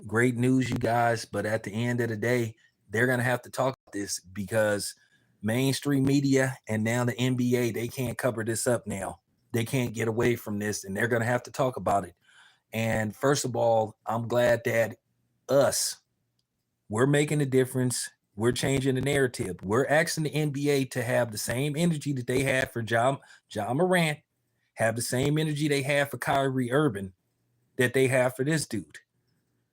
great news, you guys. But at the end of the day, they're gonna have to talk about this because mainstream media and now the NBA, they can't cover this up now. They can't get away from this, and they're gonna have to talk about it. And first of all, I'm glad that us, we're making a difference. We're changing the narrative. We're asking the NBA to have the same energy that they had for John Morant, have the same energy they had for Kyrie Irving that they have for this dude.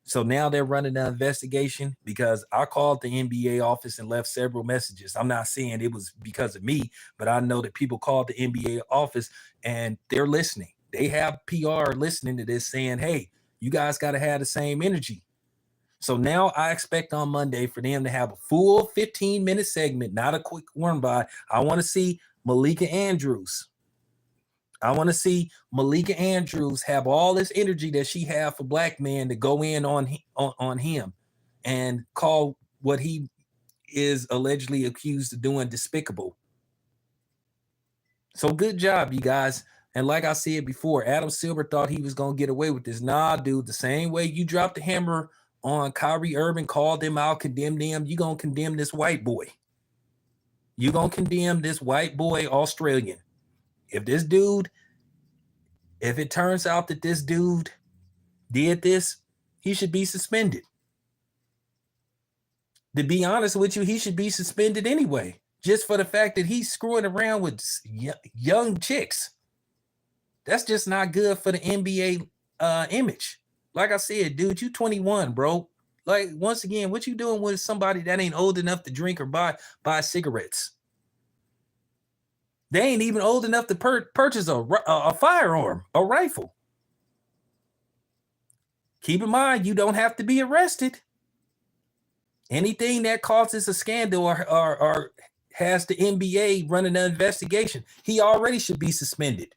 So now they're running an investigation because I called the NBA office and left several messages. I'm not saying it was because of me, but I know that people called the NBA office and they're listening. They have PR listening to this saying, hey, you guys got to have the same energy. So now I expect on Monday for them to have a full 15-minute segment, not a quick run by. I want to see Malika Andrews. I want to see Malika Andrews have all this energy that she had for black men to go in on him and call what he is allegedly accused of doing despicable. So good job, you guys. And like I said before, Adam Silver thought he was going to get away with this. Nah, dude, the same way you dropped the hammer on Kyrie Irving, called him out, condemned him, you're going to condemn this white boy. You're going to condemn this white boy Australian. If it turns out that this dude did this, he should be suspended. To be honest with you, he should be suspended anyway, just for the fact that he's screwing around with young chicks. That's just not good for the NBA image. Like I said, dude, you 21, bro. Like, once again, what you doing with somebody that ain't old enough to drink or buy cigarettes? They ain't even old enough to purchase a firearm, a rifle. Keep in mind, you don't have to be arrested. Anything that causes a scandal or has the NBA running an investigation, he already should be suspended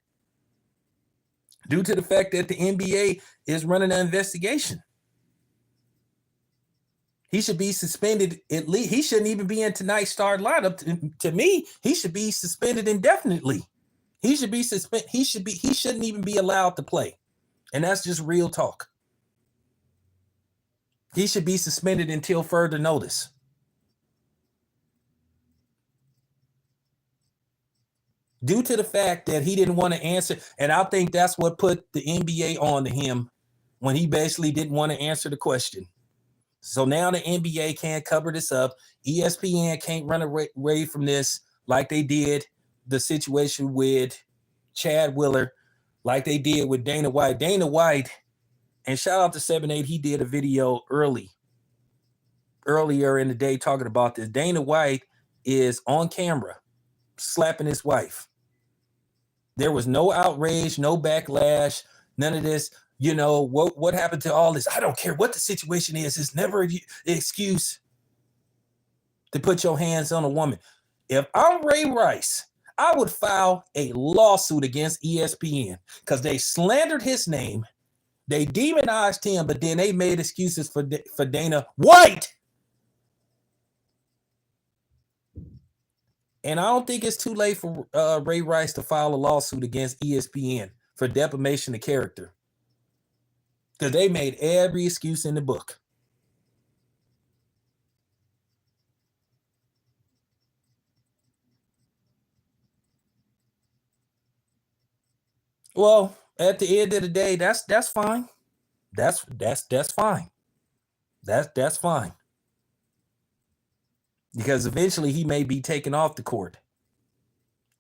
due to the fact that the NBA is running an investigation. He should be suspended. At least he shouldn't even be in tonight's start lineup. To me, he should be suspended indefinitely. He should be suspended. He shouldn't even be allowed to play. And that's just real talk. He should be suspended until further notice. Due to the fact that he didn't want to answer, and I think that's what put the NBA on to him when he basically didn't want to answer the question. So now the NBA can't cover this up. ESPN can't run away from this like they did the situation with Chad Wheeler, like they did with Dana White. Dana White, and shout out to 7-8, he did a video earlier in the day talking about this. Dana White is on camera slapping his wife. There was no outrage, no backlash, none of this. You know, what happened to all this? I don't care what the situation is. It's never an excuse to put your hands on a woman. If I'm Ray Rice, I would file a lawsuit against ESPN because they slandered his name. They demonized him, but then they made excuses for Dana White. And I don't think it's too late for Ray Rice to file a lawsuit against ESPN for defamation of character. Because they made every excuse in the book. Well, at the end of the day, that's fine. That's fine. That's fine. Because eventually he may be taken off the court.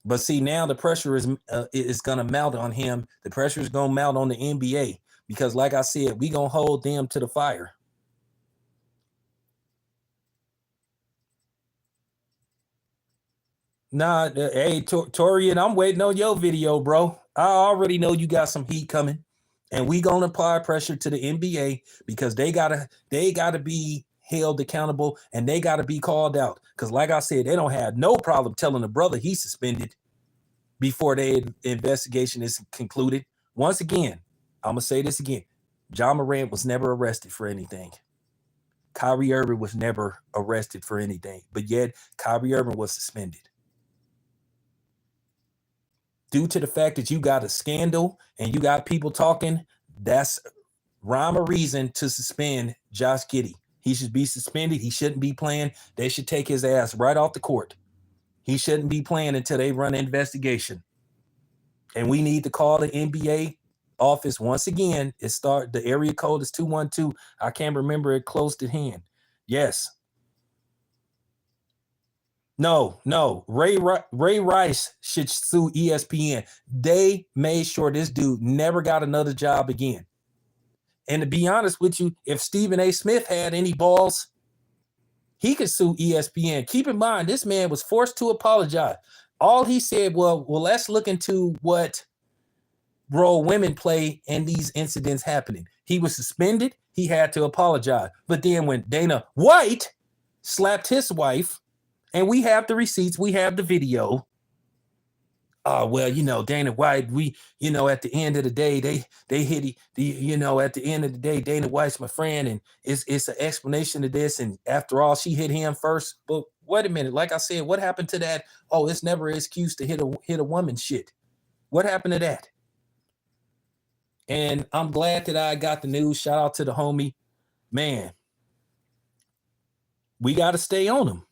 But see, now the pressure is going to mount on him. The pressure is going to mount on the NBA. Because like I said, we going to hold them to the fire. Nah, hey, Torian, I'm waiting on your video, bro. I already know you got some heat coming. And we going to apply pressure to the NBA because they gotta be held accountable and they got to be called out. Because like I said, they don't have no problem telling the brother he's suspended before the investigation is concluded. Once again, I'm going to say this again. John Morant was never arrested for anything. Kyrie Irving was never arrested for anything. But yet, Kyrie Irving was suspended. Due to the fact that you got a scandal and you got people talking, that's rhyme or reason to suspend Josh Giddey. He should be suspended. He shouldn't be playing. They should take his ass right off the court. He shouldn't be playing until they run an investigation. And we need to call the NBA office once again. The area code is 212. I can't remember it close to hand. Yes. No. Ray Rice should sue ESPN. They made sure this dude never got another job again. And to be honest with you, if Stephen A. Smith had any balls, he could sue ESPN. Keep in mind, this man was forced to apologize. All he said, well, let's look into what role women play in these incidents happening. He was suspended. He had to apologize. But then when Dana White slapped his wife, and we have the receipts, we have the video. Well, Dana White, at the end of the day, they hit, at the end of the day, Dana White's my friend, and it's an explanation to this. And after all, she hit him first. But wait a minute, like I said, what happened to that? Oh, it's never an excuse to hit a woman shit. What happened to that? And I'm glad that I got the news. Shout out to the homie. Man, we got to stay on him.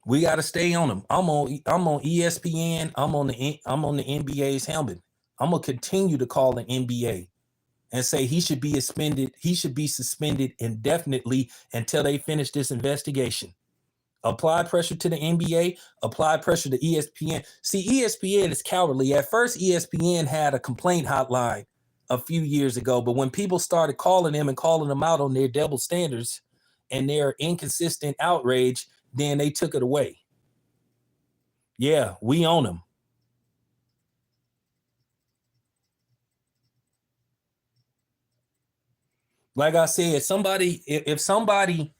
We got to stay on him. I'm on ESPN. I'm on the NBA's helmet. I'm gonna continue to call the NBA and say he should be suspended. He should be suspended indefinitely until they finish this investigation. Apply pressure to the NBA. Apply pressure to ESPN. See, ESPN is cowardly. At first, ESPN had a complaint hotline a few years ago, but when people started calling them and calling them out on their double standards and their inconsistent outrage, then they took it away. Yeah, we own them. Like I said, if somebody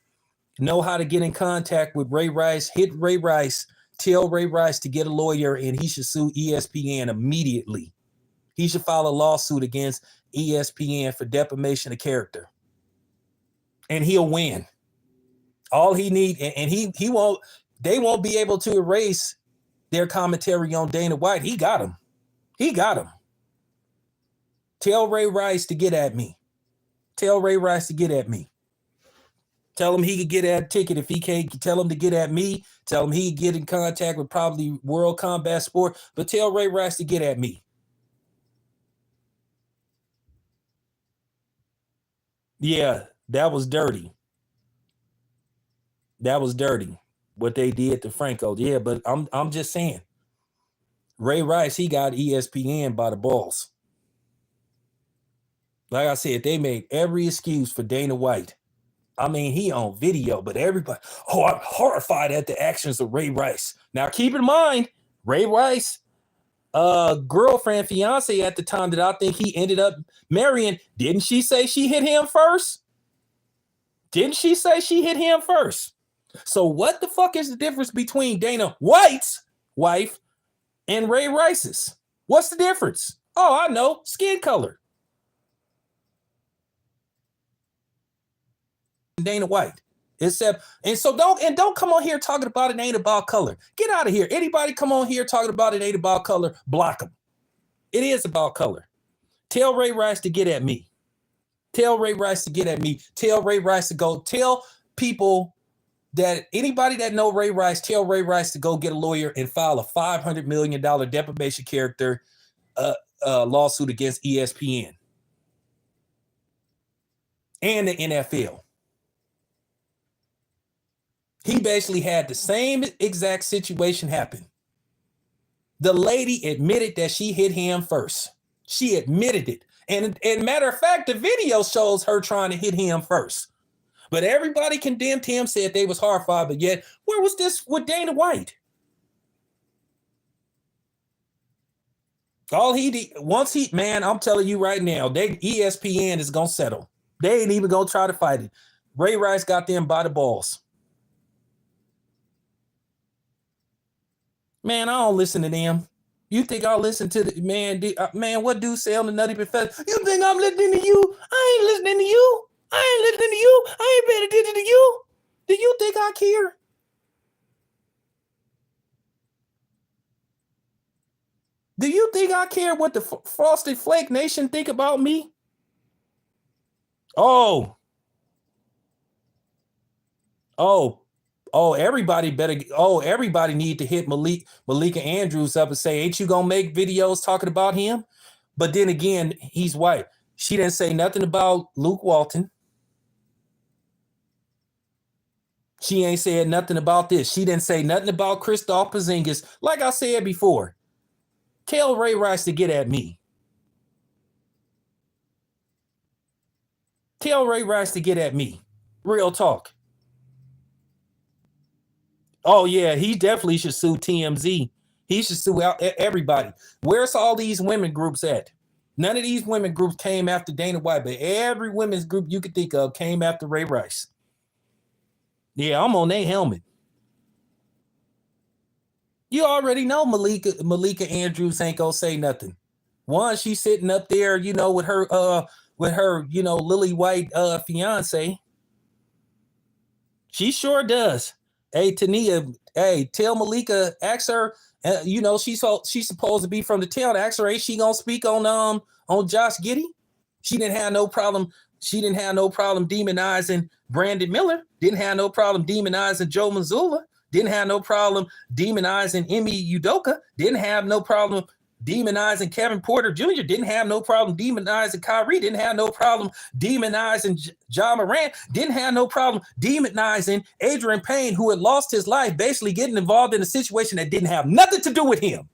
know how to get in contact with Ray Rice, hit Ray Rice, tell Ray Rice to get a lawyer, and he should sue ESPN immediately. He should file a lawsuit against ESPN for defamation of character. And he'll win. All he need, and they won't be able to erase their commentary on Dana White. He got him. Tell Ray Rice to get at me. Tell him he could get that ticket if he can't. Tell him to get at me. Tell him he could get in contact with probably World Combat Sport. But tell Ray Rice to get at me. Yeah, that was dirty. What they did to Franco. Yeah, but I'm just saying. Ray Rice, he got ESPN by the balls. Like I said, they made every excuse for Dana White. I mean, he on video, but everybody, I'm horrified at the actions of Ray Rice. Now, keep in mind, Ray Rice, girlfriend, fiance at the time that I think he ended up marrying, didn't she say she hit him first? So what the fuck is the difference between Dana White's wife and Ray Rice's? What's the difference? Oh, I know, skin color. Dana White. Don't come on here talking about it ain't about color. Get out of here. Anybody come on here talking about it ain't about color, block them. It is about color. Tell Ray Rice to get at me. Tell Ray Rice to go. Tell people that anybody that know Ray Rice, tell Ray Rice to go get a lawyer and file a $500 million defamation character lawsuit against ESPN and the NFL. He basically had the same exact situation happen. The lady admitted that she hit him first. She admitted it. And matter of fact, the video shows her trying to hit him first. But everybody condemned him, said they was horrified. But yet, where was this with Dana White? All he did, man, I'm telling you right now, ESPN is going to settle. They ain't even going to try to fight it. Ray Rice got them by the balls. Man, I don't listen to them. You think I'll listen to the man? What dude say on the Nutty Professor? You think I'm listening to you? I ain't listening to you. I ain't paying attention to you. Do you think I care? Do you think I care what the Frosted Flake Nation think about me? Oh, oh, everybody better. Oh, everybody need to hit Malika Andrews up and say, "Ain't you gonna make videos talking about him?" But then again, he's white. She didn't say nothing about Luke Walton. She ain't said nothing about this. She didn't say nothing about Christoph Porzingis. Like I said before, tell Ray Rice to get at me. Tell Ray Rice to get at me. Real talk. Oh, yeah, he definitely should sue TMZ. He should sue everybody. Where's all these women groups at? None of these women groups came after Dana White, but every women's group you could think of came after Ray Rice. Yeah, I'm on their helmet. You already know Malika Andrews ain't gonna say nothing. One, she's sitting up there, with her, lily white fiance. She sure does. Hey, Tania, hey, tell Malika, ask her, she's supposed to be from the town. Ask her, ain't she gonna speak on Josh Giddey? She didn't have no problem. She didn't have no problem demonizing Brandon Miller. Didn't have no problem demonizing Joe Mazzulla. Didn't have no problem demonizing Emi Udoka. Didn't have no problem demonizing Kevin Porter Jr. Didn't have no problem demonizing Kyrie. Didn't have no problem demonizing Ja Morant. Didn't have no problem demonizing Adrian Payne, who had lost his life basically getting involved in a situation that didn't have nothing to do with him.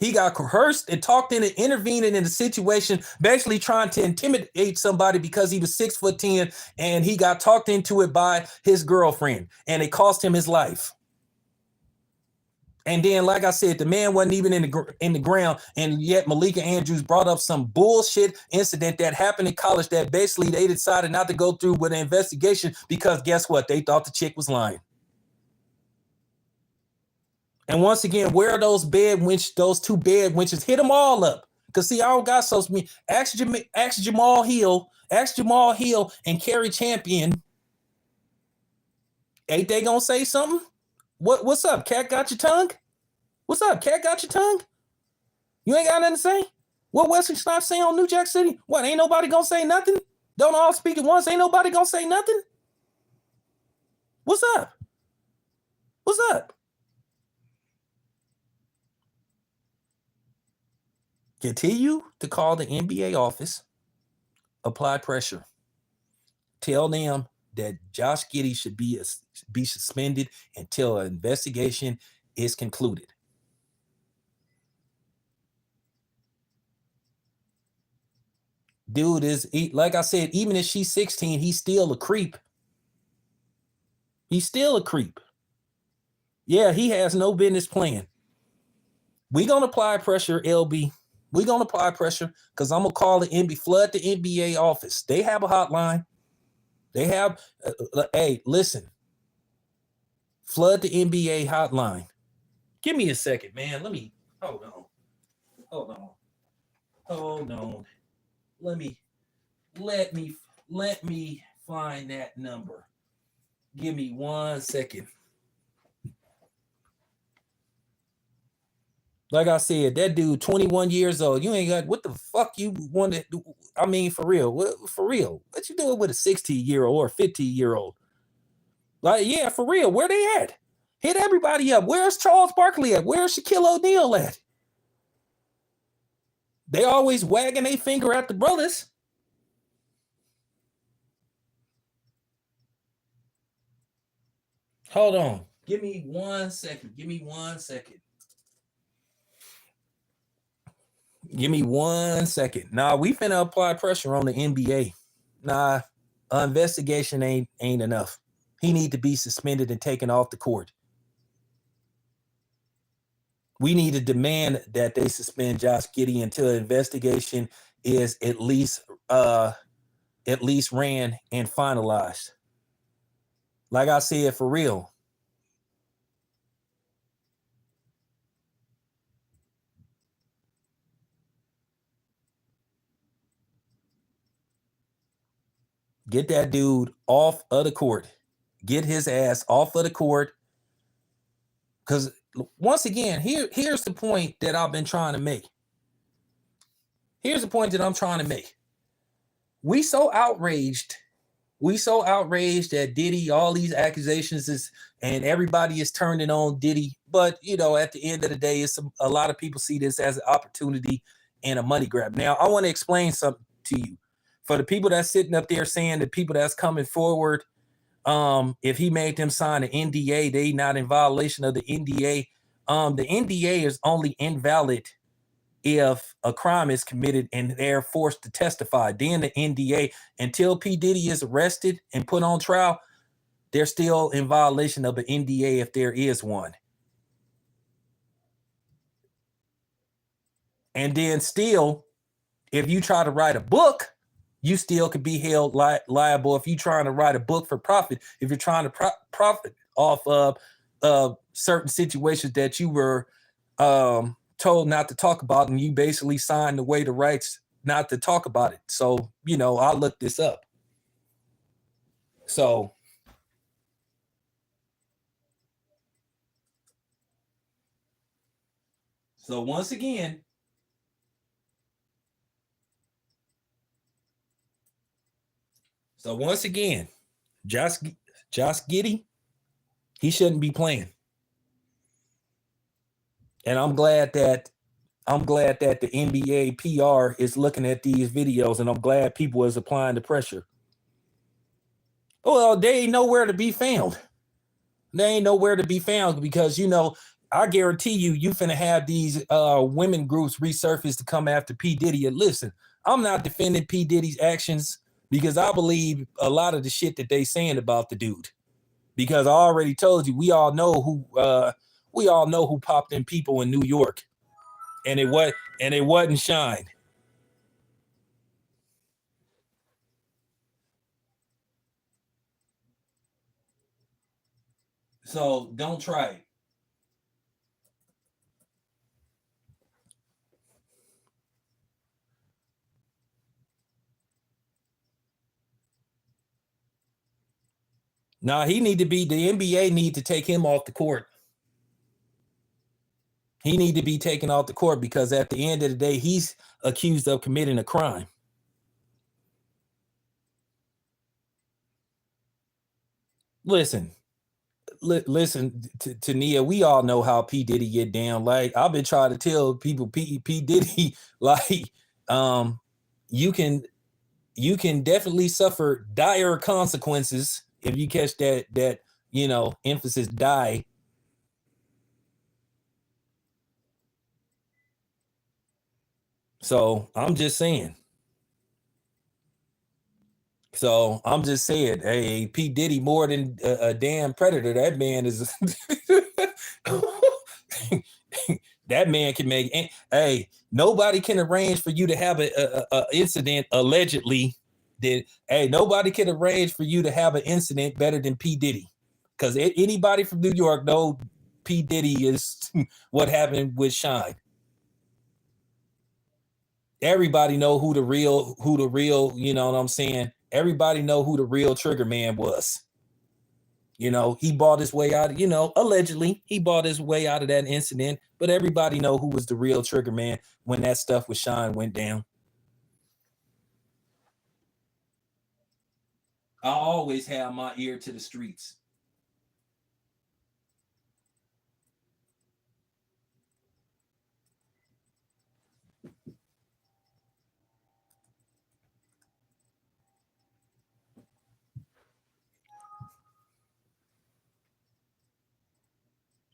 He got coerced and talked into intervening in a situation, basically trying to intimidate somebody because he was 6'10", and he got talked into it by his girlfriend, and it cost him his life. And then, like I said, the man wasn't even in the ground, and yet Malika Andrews brought up some bullshit incident that happened in college that basically they decided not to go through with an investigation because guess what? They thought the chick was lying. And once again, where are those two bed wenches? Hit them all up. Because see, I don't got so many. Ask Jamal Hill and Kerry Champion. Ain't they gonna say something? What's up? Cat got your tongue? What's up? Cat got your tongue? You ain't got nothing to say? What Wesley Snipes saying on New Jack City? What, ain't nobody gonna say nothing? Don't all speak at once? Ain't nobody gonna say nothing? What's up? What's up? Continue to call the NBA office, apply pressure. Tell them that Josh Giddey should be suspended until an investigation is concluded. Dude is, like I said, even if she's 16, he's still a creep. He's still a creep. Yeah, he has no business playing. We're going to apply pressure, LB. We're going to apply pressure because I'm going to call the NBA, flood the NBA office. They have a hotline. They have, hey, listen, flood the NBA hotline. Give me a second, man. Let me, hold on. Let me find that number. Give me 1 second. Like I said, that dude, 21 years old. You ain't got, what the fuck you want to do? I mean, for real. What you doing with a 16-year-old or a 15-year-old? Like, yeah, for real. Where they at? Hit everybody up. Where's Charles Barkley at? Where's Shaquille O'Neal at? They always wagging their finger at the brothers. Hold on. Give me 1 second. Give me 1 second. Nah, we finna apply pressure on the NBA. Nah, investigation ain't enough. He need to be suspended and taken off the court. We need to demand that they suspend Josh Giddey until an investigation is at least ran and finalized. Like I said, for real. Get that dude off of the court. Get his ass off of the court. Because once again, here's the point that I've been trying to make. Here's the point that I'm trying to make. We so outraged that Diddy, all these accusations is, and everybody is turning on Diddy. But, you know, at the end of the day, it's a lot of people see this as an opportunity and a money grab. Now, I want to explain something to you. For the people that's sitting up there saying the people that's coming forward, if he made them sign an NDA, they not in violation of the NDA. The NDA is only invalid if a crime is committed and they're forced to testify. Then the NDA, until P. Diddy is arrested and put on trial, they're still in violation of an NDA if there is one. And then still, if you try to write a book, you still could be held liable if you're trying to write a book for profit. If you're trying to profit off of certain situations that you were told not to talk about, and you basically signed away the rights not to talk about it. So, you know, I looked this up. So once again, Josh Giddey, he shouldn't be playing. And I'm glad that the NBA PR is looking at these videos, and I'm glad people is applying the pressure. Well, they ain't nowhere to be found. They ain't nowhere to be found because, you know, I guarantee you finna have these women groups resurface to come after P. Diddy. And listen, I'm not defending P. Diddy's actions because I believe a lot of the shit that they saying about the dude. Because I already told you, we all know who popped in people in New York. And it wasn't Shine. So don't try it. Nah, the NBA need to take him off the court. He need to be taken off the court because at the end of the day, he's accused of committing a crime. Listen to Nia. We all know how P. Diddy get down. Like, I've been trying to tell people, P. Diddy, like, you can definitely suffer dire consequences if you catch that you know, emphasis die. So I'm just saying. Hey, P. Diddy more than a damn predator. That man is. That man can make. Hey, nobody can arrange for you to have a incident allegedly. Nobody can arrange for you to have an incident better than P. Diddy, because anybody from New York know P. Diddy is what happened with Shine. Everybody know who the real, you know what I'm saying? Everybody know who the real trigger man was. You know, he bought his way out, you know, allegedly, he bought his way out of that incident, but everybody know who was the real trigger man when that stuff with Shine went down. I always have my ear to the streets.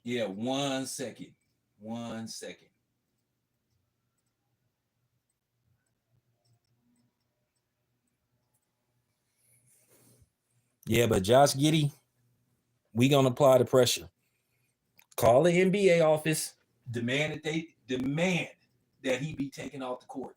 Yeah, 1 second. 1 second. Yeah, but Josh Giddey, we gonna apply the pressure. Call the NBA office, demand that he be taken off the court.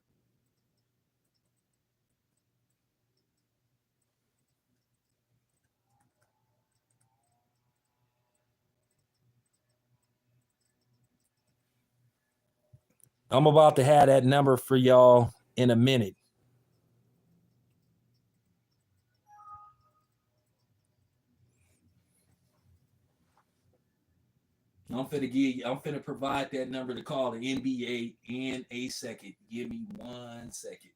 I'm about to have that number for y'all in a minute. I'm finna provide that number to call the NBA in a second. Give me 1 second.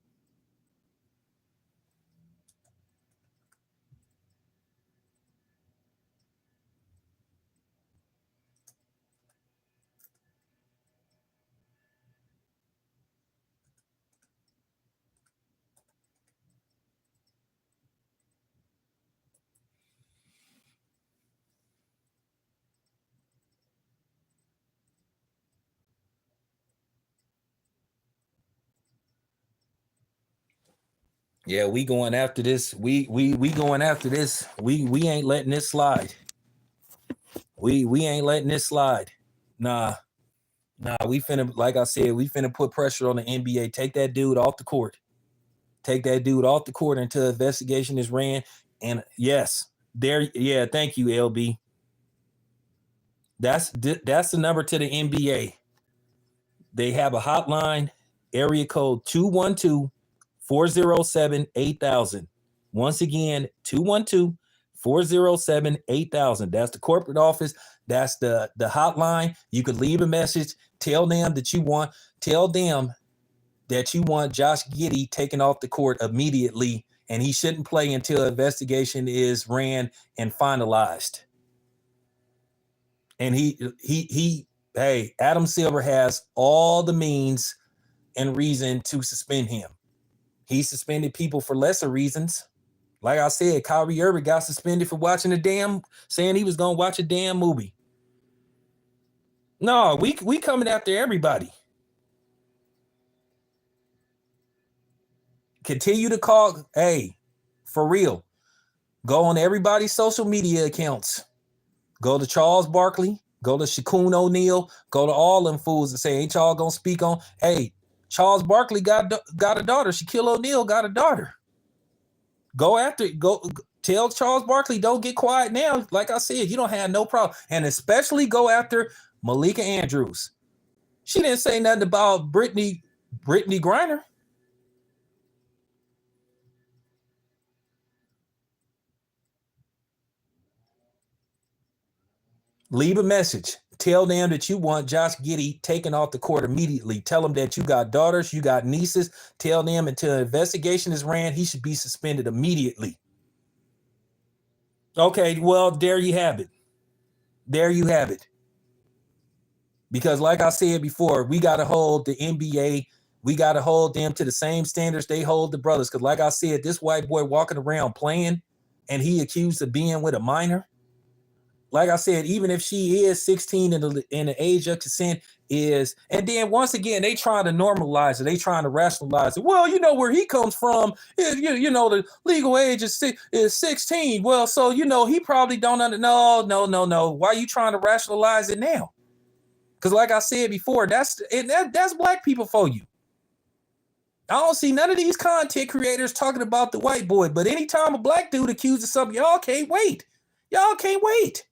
Yeah, we going after this. We going after this. We ain't letting this slide. We ain't letting this slide. Nah, we finna, like I said, we finna put pressure on the NBA. Take that dude off the court. Take that dude off the court until investigation is ran. And yes, there, yeah, thank you, LB. That's the number to the NBA. They have a hotline, area code 212-407-8000. Once again, 212-407-8000. That's the corporate office. That's the hotline. You could leave a message. Tell them that you want Josh Giddey taken off the court immediately, and he shouldn't play until investigation is ran and finalized. And hey, Adam Silver has all the means and reason to suspend him. He suspended people for lesser reasons. Like I said, Kyrie Irving got suspended for saying he was going to watch a damn movie. No, we coming after everybody. Continue to call. Hey, for real. Go on everybody's social media accounts. Go to Charles Barkley. Go to Shaquille O'Neal. Go to all them fools and say, ain't y'all going to speak on? Hey, Charles Barkley got a daughter. Shaquille O'Neal got a daughter. Go tell Charles Barkley, don't get quiet now. Like I said, you don't have no problem. And especially go after Malika Andrews. She didn't say nothing about Brittany Griner. Leave a message. Tell them that you want Josh Giddey taken off the court immediately. Tell them that you got daughters, you got nieces. Tell them until an investigation is ran, he should be suspended immediately. Okay, well, there you have it. There you have it. Because like I said before, we got to hold the NBA, we got to hold them to the same standards they hold the brothers. Because like I said, this white boy walking around playing and he accused of being with a minor. Like I said, even if she is 16 and the age of consent is, and then once again, they trying to normalize it. They trying to rationalize it. Well, you know where he comes from. You know, the legal age is 16. Well, so, you know, he probably don't no. Why are you trying to rationalize it now? Because like I said before, that's black people for you. I don't see none of these content creators talking about the white boy, but anytime a black dude accuses something, y'all can't wait. Y'all can't wait.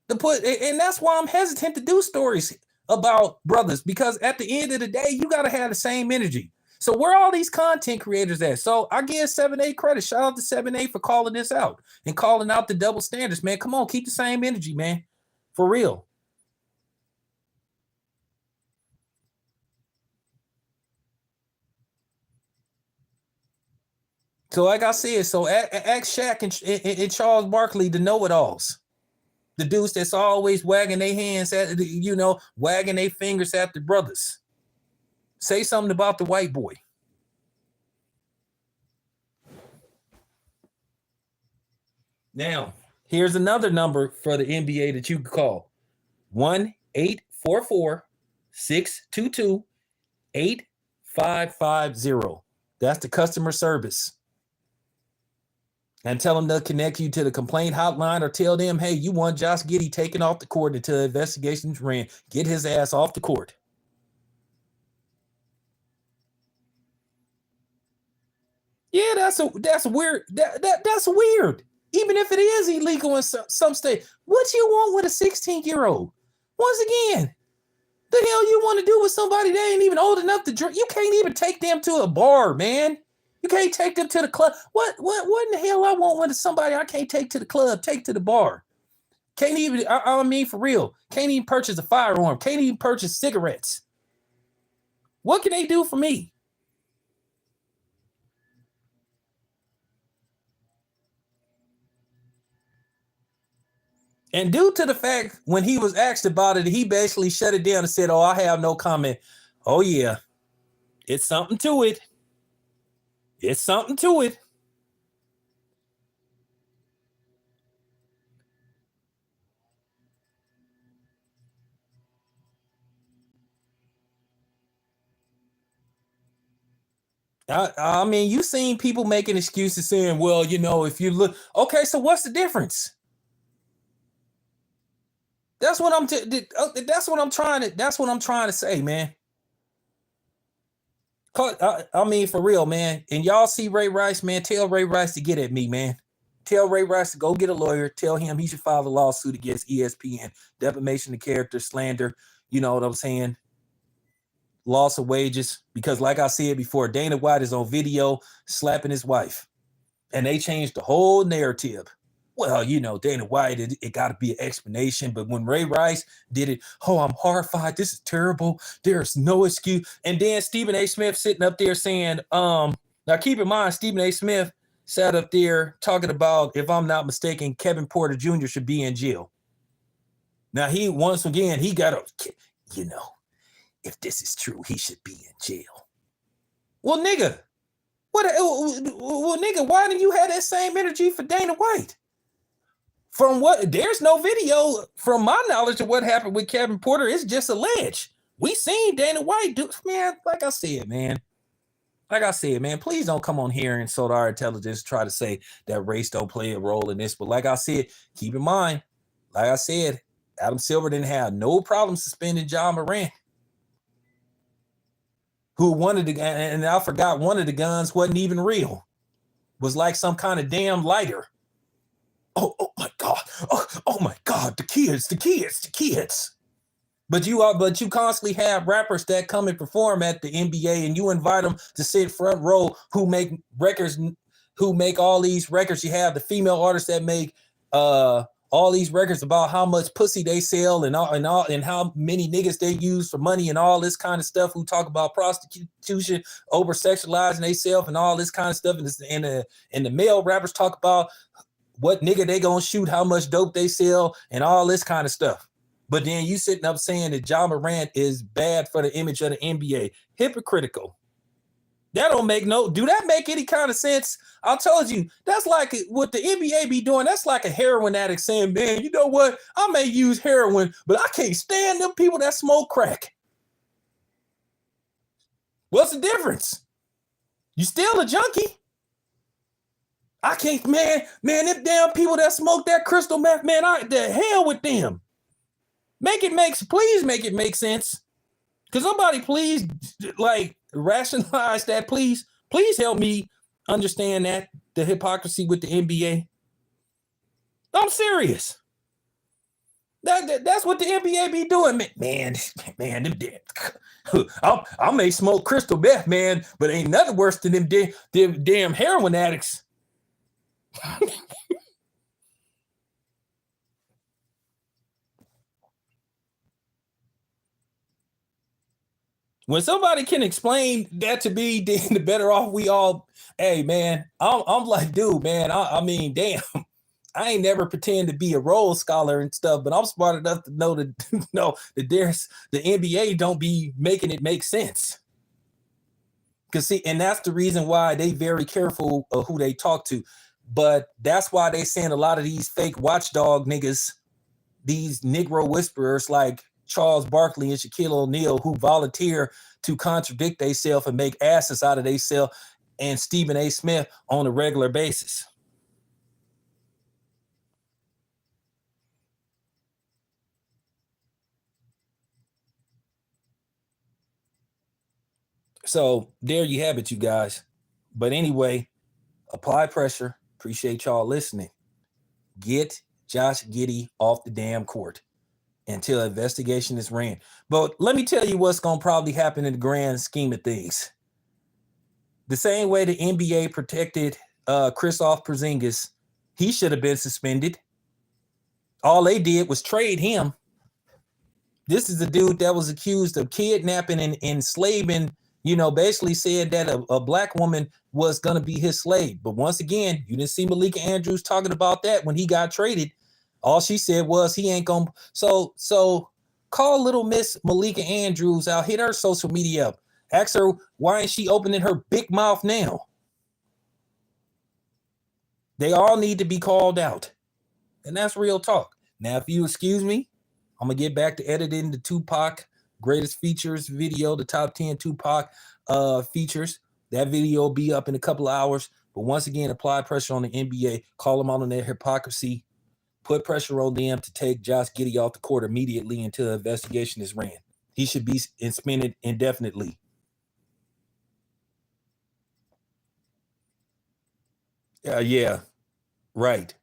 And that's why I'm hesitant to do stories about brothers, because at the end of the day, you got to have the same energy. So where are all these content creators at? So I give 7A credit. Shout out to 7A for calling this out and calling out the double standards, man. Come on, keep the same energy, man. For real. So like I said, so ask Shaq and Charles Barkley, the know-it-alls. The dudes that's always wagging their hands at, wagging their fingers at the brothers. Say something about the white boy. Now, here's another number for the NBA that you can call. 1-844-622-8550. That's the customer service. And tell them to connect you to the complaint hotline, or tell them, hey, you want Josh Giddey taken off the court until investigations ran. Get his ass off the court. Yeah, that's weird. That's weird. Even if it is illegal in some state, what you want with a 16-year-old? Once again, the hell you want to do with somebody that ain't even old enough to drink? You can't even take them to a bar, man. You can't take them to the club. What in the hell I want with somebody I can't take to the club, take to the bar? Can't even, I mean, for real, can't even purchase a firearm, can't even purchase cigarettes. What can they do for me? And due to the fact when he was asked about it, he basically shut it down and said, "Oh, I have no comment." Oh yeah, it's something to it. It's something to it. I mean, you seen people making excuses saying, "Well, you know, if you look, okay, so what's the difference?" That's what that's what I'm trying to. That's what I'm trying to say, man. I mean, for real, man. And y'all see Ray Rice, man. Tell Ray Rice to get at me, man. Tell Ray Rice to go get a lawyer. Tell him he should file a lawsuit against ESPN, defamation of character, slander. You know what I'm saying? Loss of wages. Because, like I said before, Dana White is on video slapping his wife, and they changed the whole narrative. Well, you know, Dana White, it got to be an explanation. But when Ray Rice did it, oh, I'm horrified. This is terrible. There's no excuse. And then Stephen A. Smith sitting up there saying, now keep in mind, Stephen A. Smith sat up there talking about, if I'm not mistaken, Kevin Porter Jr. should be in jail. Now, once again, he got a, you know, if this is true, he should be in jail. Well, nigga, nigga, why didn't you have that same energy for Dana White? From what, there's no video from my knowledge of what happened with Kevin Porter. It's just alleged. We seen Dana White do, man. Like I said, man. Please don't come on here and insult our intelligence. Try to say that race don't play a role in this. But like I said, keep in mind, like I said, Adam Silver didn't have no problem suspending John Morant, who wanted to, and I forgot one of the guns wasn't even real. Was like some kind of damn lighter. Oh my God. Oh my God. The kids. But you constantly have rappers that come and perform at the NBA, and you invite them to sit front row, who make records, who make all these records. You have the female artists that make all these records about how much pussy they sell and how many niggas they use for money and all this kind of stuff, who talk about prostitution, over sexualizing themselves and all this kind of stuff. And the male rappers talk about what nigga they gonna shoot, how much dope they sell, and all this kind of stuff. But then you sitting up saying that John Morant is bad for the image of the NBA. Hypocritical. That don't make do that make any kind of sense? I told you, that's like what the NBA be doing. That's like a heroin addict saying, man, you know what? I may use heroin, but I can't stand them people that smoke crack. What's the difference? You still a junkie. I can't, man, them damn people that smoke that crystal meth, man, the hell with them. Please make it make sense. Could somebody please, like, rationalize that, please? Please help me understand that, the hypocrisy with the NBA. I'm serious. That's what the NBA be doing, man. Them I may smoke crystal meth, man, but ain't nothing worse than them damn heroin addicts. When somebody can explain that to me, then the better off we all. Hey, man, I'm like, dude, man. I mean, damn, I ain't never pretend to be a Rhodes scholar and stuff, but I'm smart enough to know that that there's the NBA don't be making it make sense. Cause see, and that's the reason why they very careful of who they talk to. But that's why they send a lot of these fake watchdog niggas, these Negro whisperers like Charles Barkley and Shaquille O'Neal, who volunteer to contradict themselves and make asses out of themselves, and Stephen A. Smith on a regular basis. So there you have it, you guys. But anyway, apply pressure. Appreciate y'all listening. Get Josh Giddey off the damn court until investigation is ran. But let me tell you what's going to probably happen in the grand scheme of things. The same way the NBA protected Kristaps Porzingis, he should have been suspended. All they did was trade him. This is the dude that was accused of kidnapping and enslaving, basically said that a black woman was going to be his slave. But once again, you didn't see Malika Andrews talking about that when he got traded. All she said was he ain't going to. So call little Miss Malika Andrews out, hit her social media up. Ask her, why ain't she opening her big mouth now? They all need to be called out. And that's real talk. Now, if you excuse me, I'm going to get back to editing the Tupac greatest features video, the top 10 Tupac features. That video will be up in a couple of hours. But once again, apply pressure on the NBA. Call them out on their hypocrisy. Put pressure on them to take Josh Giddey off the court immediately until the investigation is ran. He should be suspended indefinitely. Yeah, right.